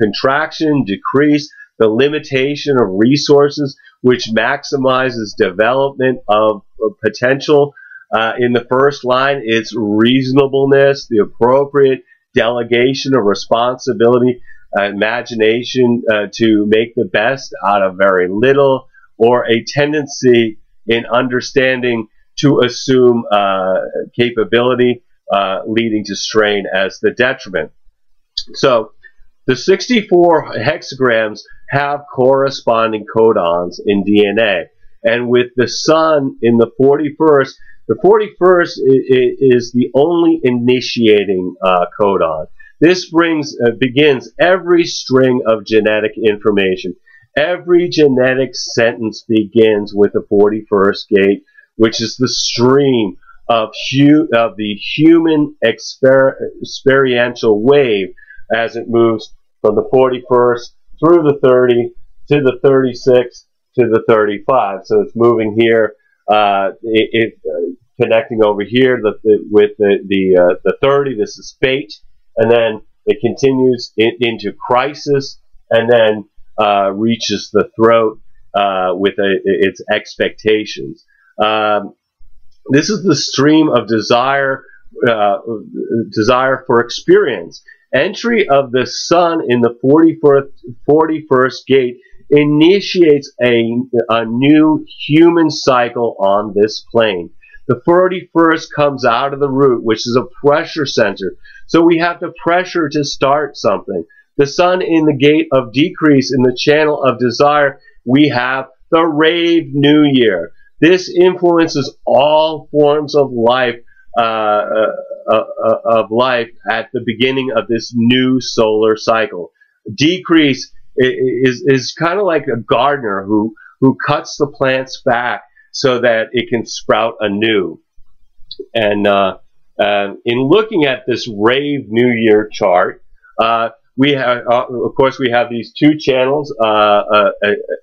contraction, decrease, the limitation of resources, which maximizes development of potential. In the first line, it's reasonableness, the appropriate delegation of responsibility, imagination to make the best out of very little, or a tendency in understanding to assume capability, leading to strain as the detriment. So the 64 hexagrams have corresponding codons in DNA. And with the sun in the 41st, the 41st is the only initiating codon. This begins every string of genetic information. Every genetic sentence begins with the 41st gate, which is the stream of the human experiential wave as it moves from the 41st through the 30 to the 36 to the 35. So it's moving here, connecting over here with the 30. This is fate, and then it continues into crisis, and then reaches the throat with its expectations. This is the stream of desire for experience. Entry of the sun in the 41st gate initiates a new human cycle on this plane. The 41st comes out of the root, which is a pressure center. So we have the pressure to start something. The sun in the gate of decrease in the channel of desire, we have the Rave New Year. This influences all forms of life at the beginning of this new solar cycle. Decrease is kind of like a gardener who cuts the plants back so that it can sprout anew. And in looking at this Rave New Year chart, we have, of course, we have these two channels,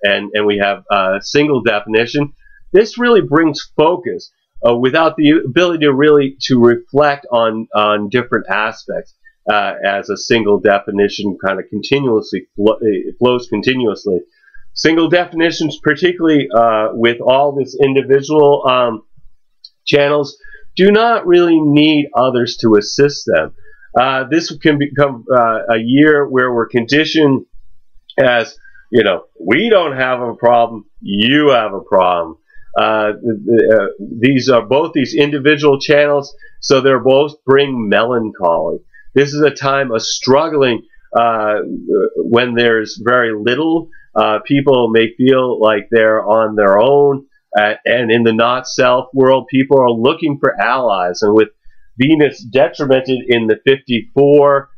and we have single definition. This really brings focus without the ability to really reflect on different aspects, as a single definition kind of continuously flows continuously. Single definitions, particularly with all this individual channels, do not really need others to assist them. This can become a year where we're conditioned as, you know, we don't have a problem, you have a problem. These are both these individual channels, so they're both bring melancholy. This is a time of struggling when there's very little. People may feel like they're on their own, and in the not-self world, people are looking for allies. And with Venus detrimented in the 54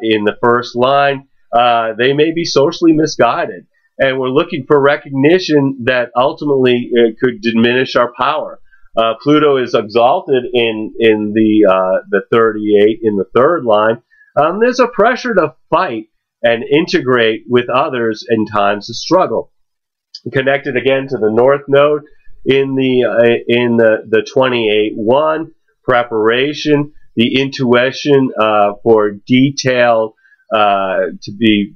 in the first line, they may be socially misguided. And we're looking for recognition that ultimately could diminish our power. Pluto is exalted in the 38 in the third line. There's a pressure to fight and integrate with others in times of struggle. Connected again to the North Node in the 28-1, preparation, the intuition for detail to be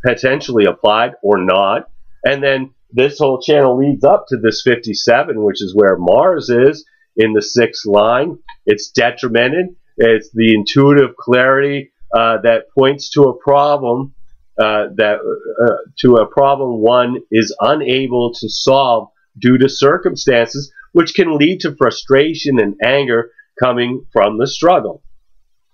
potentially applied or not. And then this whole channel leads up to this 57, which is where Mars is in the 6th line. It's detrimented. It's the intuitive clarity that points to a problem one is unable to solve due to circumstances, which can lead to frustration and anger coming from the struggle.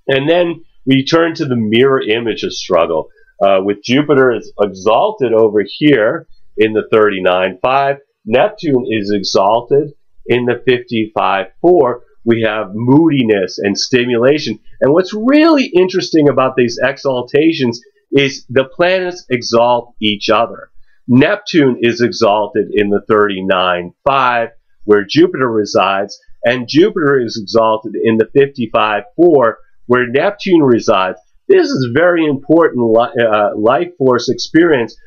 And then we turn to the mirror image of struggle. With Jupiter is exalted over here in the 39.5. Neptune is exalted in the 55.4. We have moodiness and stimulation. And what's really interesting about these exaltations is the planets exalt each other. Neptune is exalted in the 39.5, where Jupiter resides, and Jupiter is exalted in the 55.4, where Neptune resides. This is very important life force experience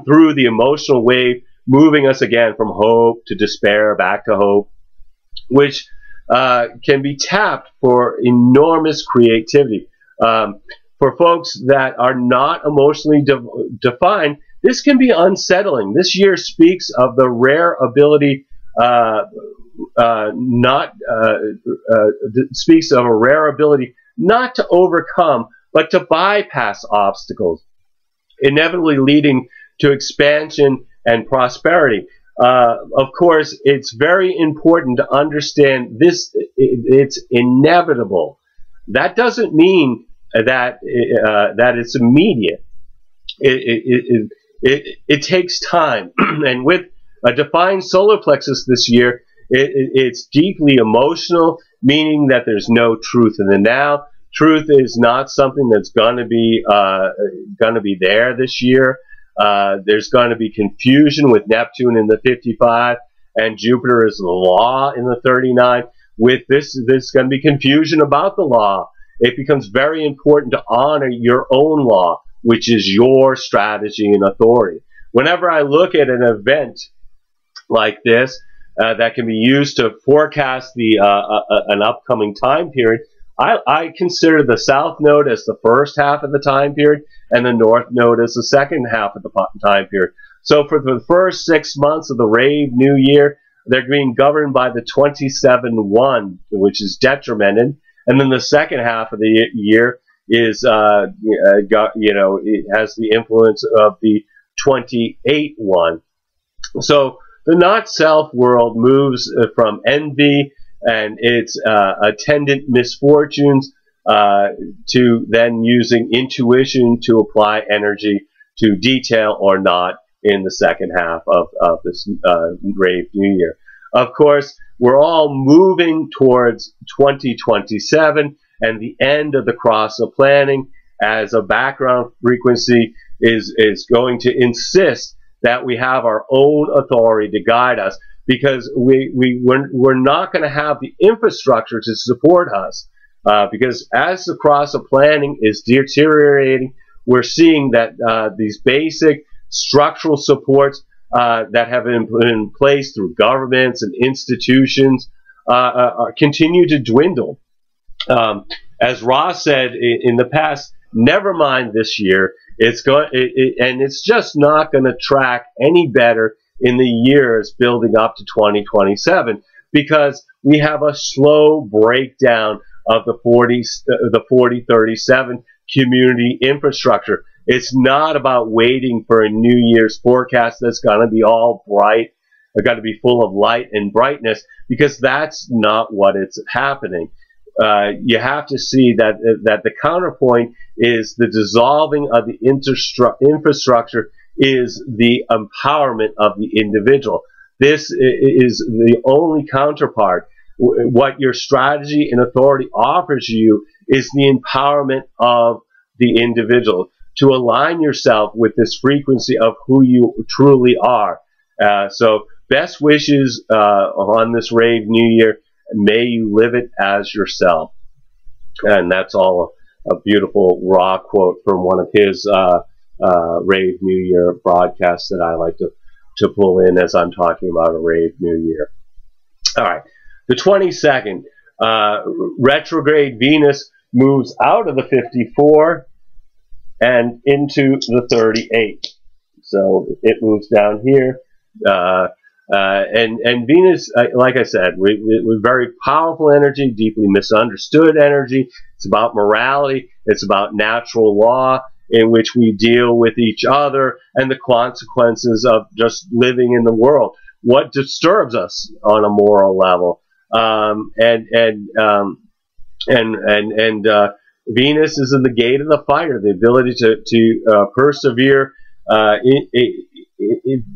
through the emotional wave, moving us again from hope to despair, back to hope, which can be tapped for enormous creativity. For folks that are not emotionally defined, this can be unsettling. This year speaks of the rare ability, speaks of a rare ability not to overcome, but to bypass obstacles, inevitably leading to expansion and prosperity. Of course, it's very important to understand this. It's inevitable. That doesn't mean that that it's immediate. It takes time, and with a defined solar plexus this year, it's deeply emotional, meaning that there's no truth in the now. Truth is not something that's going to be there this year. There's going to be confusion with Neptune in the 55 and Jupiter is the law in the 39. With this, there's going to be confusion about the law. It becomes very important to honor your own law, which is your strategy and authority. Whenever I look at an event like this that can be used to forecast an upcoming time period, I consider the south node as the first half of the time period and the north node as the second half of the time period. So for the first 6 months of the Rave New Year, they're being governed by the 27-1, which is detrimented, and then the second half of the year is it has the influence of the 28-1. So the not self world moves from envy and its attendant misfortunes to then using intuition to apply energy to detail or not in the second half of this Rave New Year. Of course, we're all moving towards 2027 and the end of the cross of planning, as a background frequency is going to insist that we have our own authority to guide us, because we're not going to have the infrastructure to support us. Because as the cross of planning is deteriorating, we're seeing that these basic structural supports that have been put in place through governments and institutions continue to dwindle. As Ross said in the past, never mind this year. And it's just not going to track any better in the years building up to 2027, because we have a slow breakdown of the 4037 community infrastructure. It's not about waiting for a New Year's forecast that's going to be all bright, got to be full of light and brightness, because that's not what it's happening. You have to see that the counterpoint is the dissolving of the infrastructure is the empowerment of the individual. This is the only counterpart. What your strategy and authority offers you is the empowerment of the individual, to align yourself with this frequency of who you truly are. So best wishes on this Rave New Year. May you live it as yourself. And that's all a beautiful raw quote from one of his Rave New Year broadcasts that I like to pull in as I'm talking about a Rave New Year. All right, the 22nd, retrograde Venus moves out of the 54 and into the 38. So it moves down here. And Venus, like I said, we're very powerful energy, deeply misunderstood energy. It's about morality. It's about natural law, in which we deal with each other and the consequences of just living in the world. What disturbs us on a moral level? Venus is in the gate of the fighter, the ability to persevere,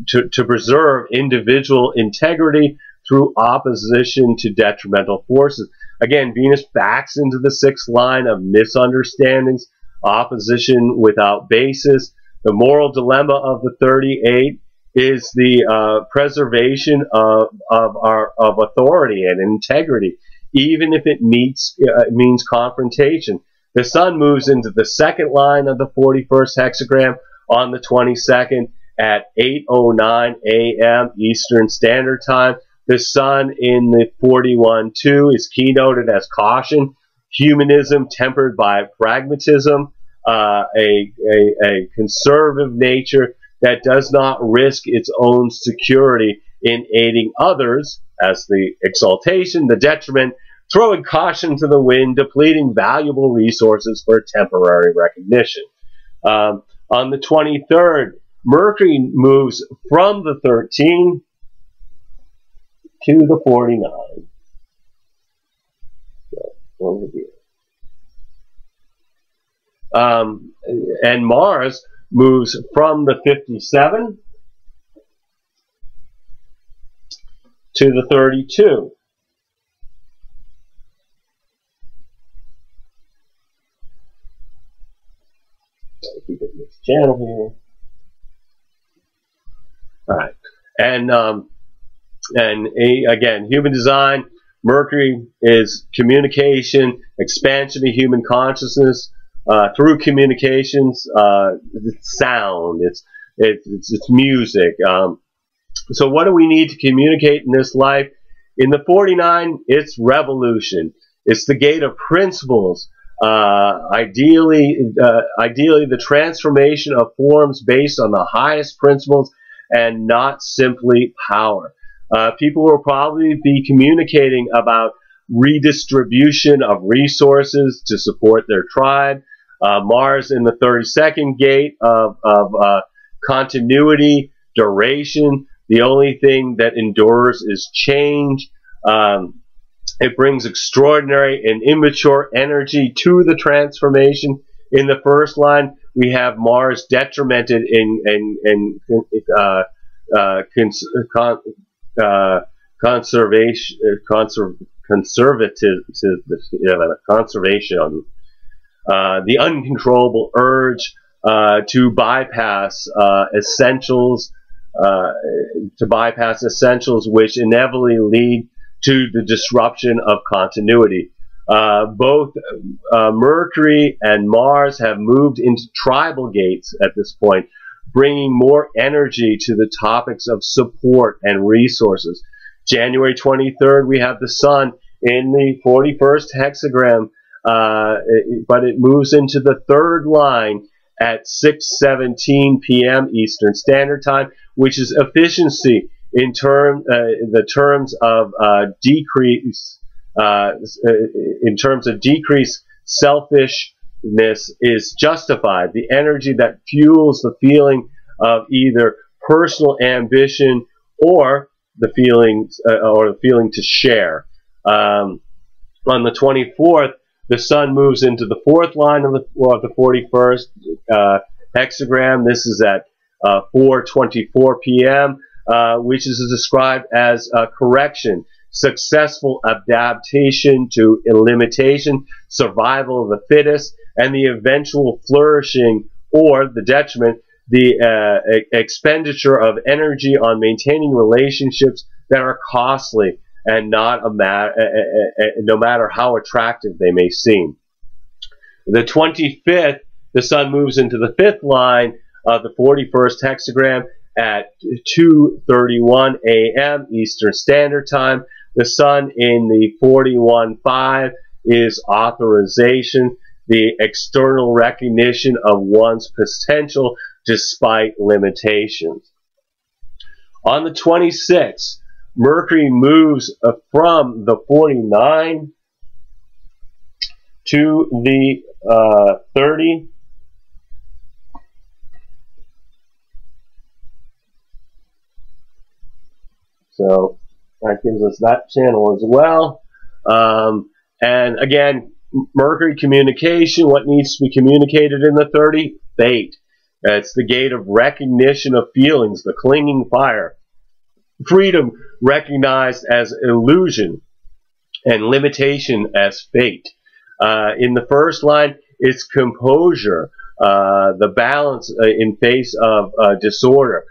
to preserve individual integrity through opposition to detrimental forces. Again, Venus backs into the sixth line of misunderstandings, opposition without basis. The moral dilemma of the 38 is the preservation of authority and integrity, even if it means confrontation. The Sun moves into the second line of the 41st hexagram on the 22nd at 8:09 a.m. Eastern Standard Time. The Sun in the 41-2 is keynoted as caution, humanism tempered by pragmatism, a conservative nature that does not risk its own security in aiding others, as the exaltation, the detriment, throwing caution to the wind, depleting valuable resources for temporary recognition. On the 23rd, Mercury moves from the 13 to the 49. So, over here. And Mars moves from the 57 to the 32. Keep it in this channel here. All right, and again, human design. Mercury is communication, expansion of human consciousness through communications. It's sound. It's music. So what do we need to communicate in this life? In the 49, it's revolution. It's the gate of principles. Ideally, the transformation of forms based on the highest principles and not simply power. People will probably be communicating about redistribution of resources to support their tribe. Mars in the 32nd gate of continuity, duration. The only thing that endures is change. It brings extraordinary and immature energy to the transformation. In the first line, we have Mars detrimented in conservation. The uncontrollable urge to bypass essentials, which inevitably lead to the disruption of continuity. Both Mercury and Mars have moved into tribal gates at this point, bringing more energy to the topics of support and resources. January 23rd, we have the Sun in the 41st hexagram, but it moves into the third line at 6:17 p.m. Eastern Standard Time, which is efficiency in terms of decrease. In terms of decrease, selfishness is justified. The energy that fuels the feeling of either personal ambition or the feeling to share. On the 24th, the Sun moves into the fourth line of the 41st hexagram. This is at 4:24 p.m., which is described as correction, successful adaptation to limitation, survival of the fittest, and the eventual flourishing or the detriment, the expenditure of energy on maintaining relationships that are costly and no matter how attractive they may seem. The 25th, the Sun moves into the fifth line of the 41st hexagram at 2:31 a.m. Eastern Standard Time. The Sun in the 41.5 is authorization, the external recognition of one's potential despite limitations. On the 26th, Mercury moves from the 49 to the 30. So that gives us that channel as well. And again, Mercury communication, what needs to be communicated in the 30? Fate. It's the gate of recognition of feelings, the clinging fire. Freedom recognized as illusion and limitation as fate. In the first line, it's composure, the balance in face of disorder,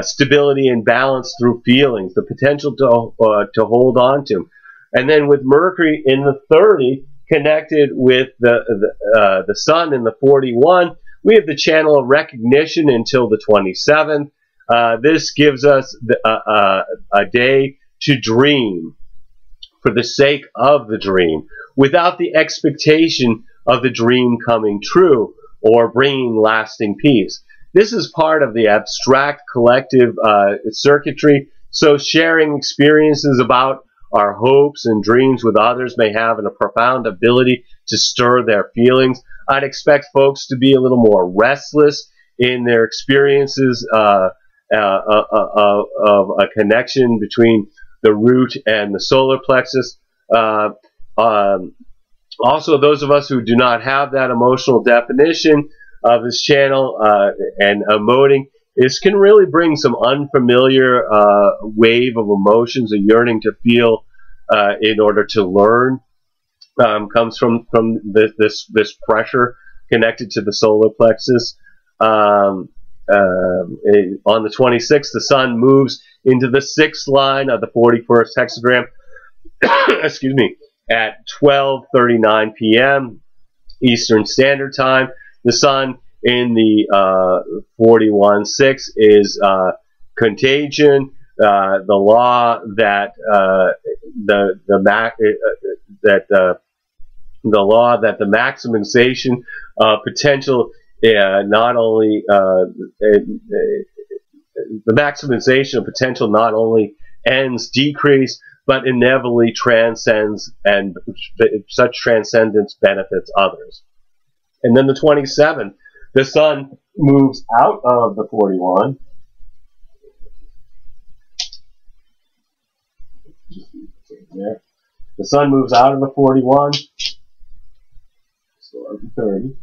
stability and balance through feelings, the potential to hold on to. And then with Mercury in the 30, connected with the Sun in the 41, we have the channel of recognition until the 27th. This gives us a day to dream for the sake of the dream, without the expectation of the dream coming true or bringing lasting peace. This is part of the abstract collective circuitry, so sharing experiences about our hopes and dreams with others may have a profound ability to stir their feelings. I'd expect folks to be a little more restless in their experiences of a connection between the root and the solar plexus. Also, those of us who do not have that emotional definition of this channel and emoting, this can really bring some unfamiliar wave of emotions, a yearning to feel in order to learn. Comes from this pressure connected to the solar plexus. On the 26th, the sun moves into the 6th line of the 41st hexagram. Excuse me. At 12:39 p.m. Eastern Standard Time. The sun in the 41.6 is contagion. The law that the law that the maximization potential not only the maximization of potential not only ends decrease, but inevitably transcends, and such transcendence benefits others. And then the 27th, the sun moves out of the 41. There. The sun moves out of the 41. So 30.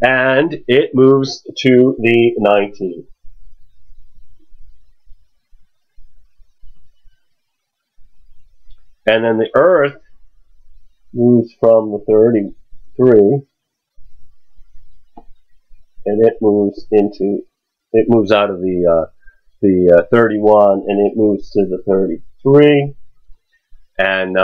And it moves to the 19th. And then the Earth moves from the 33, and it moves out of the 31, and it moves to the 33. And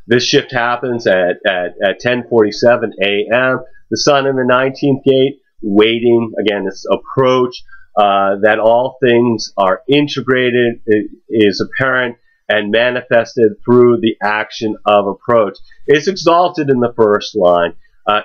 this shift happens at 10:47 a.m. The sun in the 19th gate, waiting, again, this approach that all things are integrated is apparent and manifested through the action of approach. It's exalted in the first line,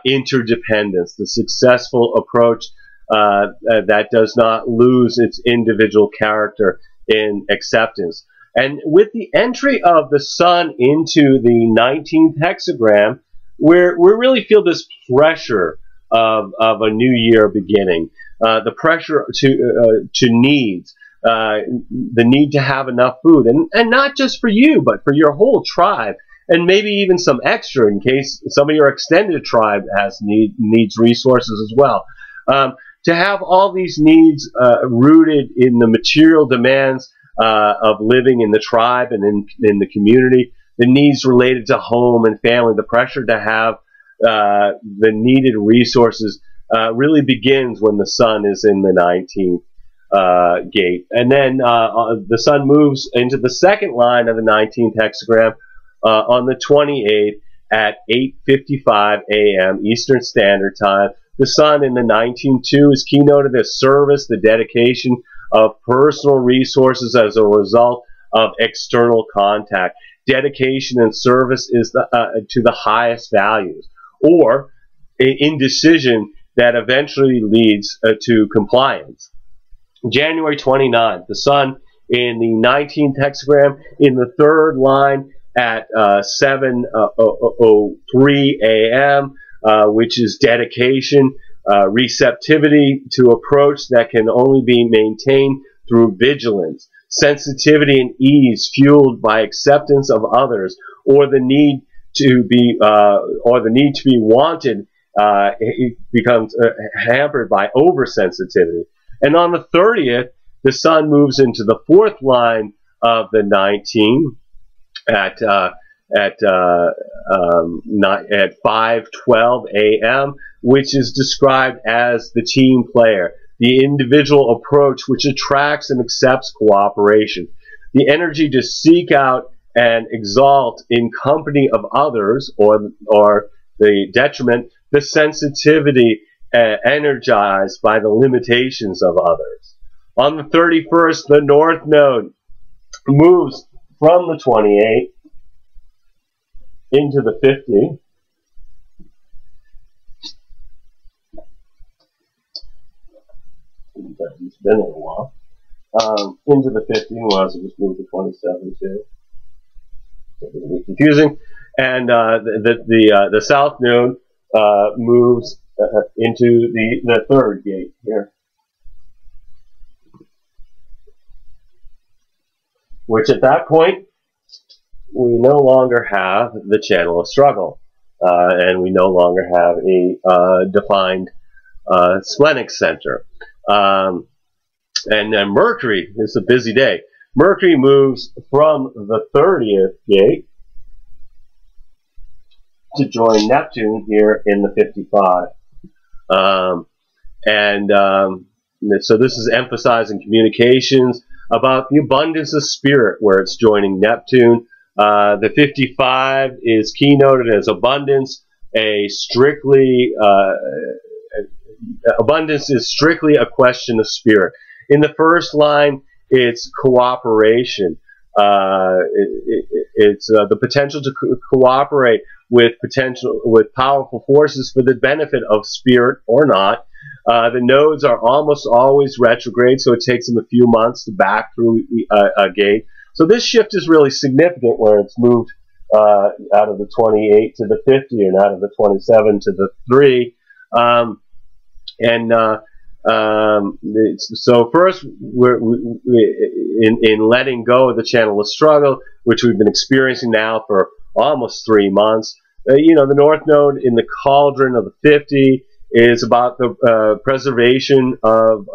interdependence, the successful approach that does not lose its individual character in acceptance. And with the entry of the sun into the 19th hexagram, we really feel this pressure of a new year beginning, the pressure to needs, the need to have enough food, and not just for you, but for your whole tribe, and maybe even some extra in case some of your extended tribe needs resources as well. To have all these needs rooted in the material demands of living in the tribe and in the community, the needs related to home and family, the pressure to have the needed resources really begins when the sun is in the 19th gate. And then the sun moves into the second line of the 19th hexagram on the 28th at 8:55 a.m. Eastern Standard Time. The sun in the 19.2 is keynoted as service, the dedication of personal resources as a result of external contact. Dedication and service is to the highest values, or indecision that eventually leads to compliance. January 29th, the sun in the 19th hexagram in the third line at 7:03 a.m., which is dedication, receptivity to approach that can only be maintained through vigilance, sensitivity and ease fueled by acceptance of others, or the need to be wanted it becomes hampered by oversensitivity. And on the 30th, the sun moves into the fourth line of the 19 at 5:12 a.m., which is described as the team player, the individual approach which attracts and accepts cooperation, the energy to seek out and exalt in company of others, or the detriment, the sensitivity energized by the limitations of others. On the 31st, the North Node moves from the 28 into the 50. It's been a while. Into the 50, well, so just move to 27 too. So it will be confusing. And the South Node moves into the third gate here. which at that point, we no longer have the channel of struggle, and we no longer have a defined splenic center. And Mercury, it's a busy day. Mercury moves from the 30th gate to join Neptune here in the 55. So this is emphasizing communications about the abundance of spirit where it's joining Neptune. The 55 is keynoted as abundance. Abundance is strictly a question of spirit. In the first line, it's cooperation. It's the potential to cooperate with powerful forces for the benefit of spirit or not. The nodes are almost always retrograde, so it takes them a few months to back through a gate. So this shift is really significant, where it's moved out of the 28 to the 50, and out of the 27 to the 3. So first, we're in letting go of the channel of struggle, which we've been experiencing now for almost 3 months. The North Node in the cauldron of the 50 is about the preservation of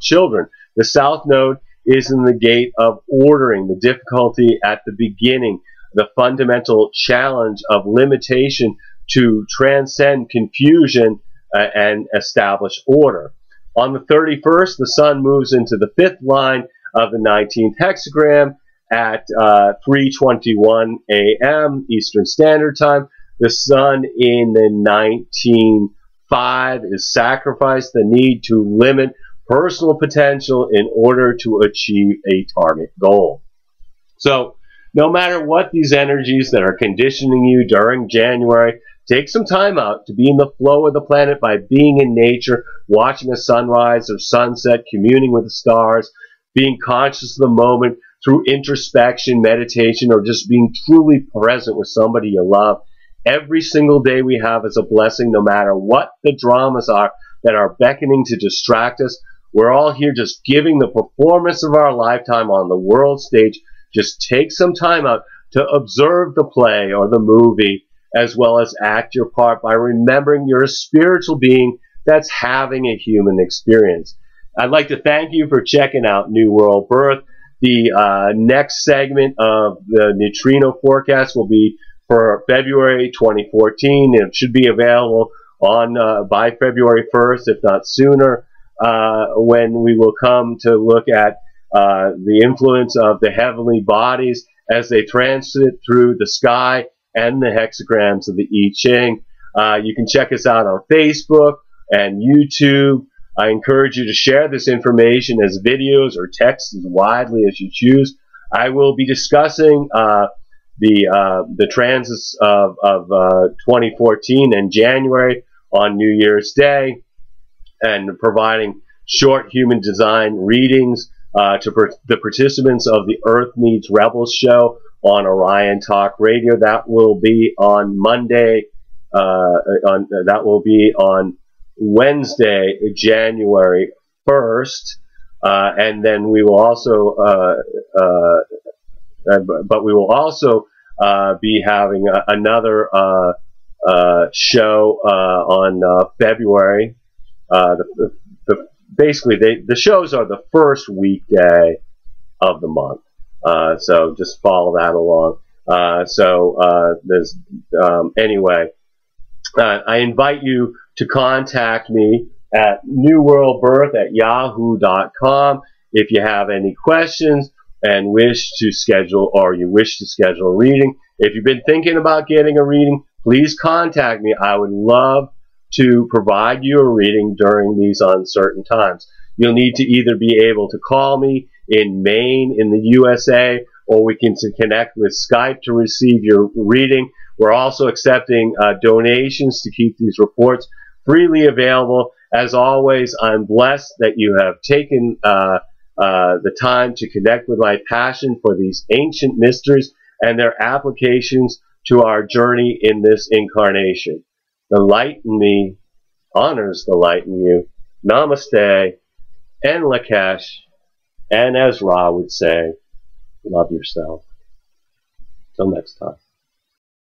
children. The South Node is in the gate of ordering, the difficulty at the beginning, the fundamental challenge of limitation to transcend confusion and establish order. On the 31st, the Sun moves into the 5th line of the 19th hexagram at 3:21 a.m. Eastern Standard Time. The Sun in the 19.5 is sacrificed, the need to limit personal potential in order to achieve a target goal. So, no matter what these energies that are conditioning you during January, take some time out to be in the flow of the planet by being in nature, watching a sunrise or sunset, communing with the stars, being conscious of the moment through introspection, meditation, or just being truly present with somebody you love. Every single day we have is a blessing, no matter what the dramas are that are beckoning to distract us. We're all here just giving the performance of our lifetime on the world stage. Just take some time out to observe the play or the movie, as well as act your part by remembering you're a spiritual being that's having a human experience. I'd like to thank you for checking out New World Birth. The next segment of the Neutrino Forecast will be for February 2014, and it should be available on by February 1st, if not sooner, when we will come to look at the influence of the heavenly bodies as they transit through the sky and the hexagrams of the I Ching. You can check us out on Facebook and YouTube. I encourage you to share this information as videos or text as widely as you choose. I will be discussing the transits of 2014 and January on New Year's Day, and providing short human design readings to the participants of the Earth Needs Rebels show on Orion Talk Radio. That will be on Monday. That will be on Wednesday, January 1st, and then we will also, be having another show on February. Basically, the shows are the first weekday of the month, so just follow that along. Anyway, I invite you to contact me at newworldbirth@yahoo.com if you have any questions and wish to schedule a reading. If you've been thinking about getting a reading, please contact me. I would love to provide you a reading during these uncertain times. You'll need to either be able to call me in Maine in the USA, or we can connect with Skype to receive your reading. We're also accepting donations to keep these reports freely available. As always, I'm blessed that you have taken the time to connect with my passion for these ancient mysteries and their applications to our journey in this incarnation. The light in me honors the light in you. Namaste and Lakesh, And as Ra would say, love yourself. Till next time.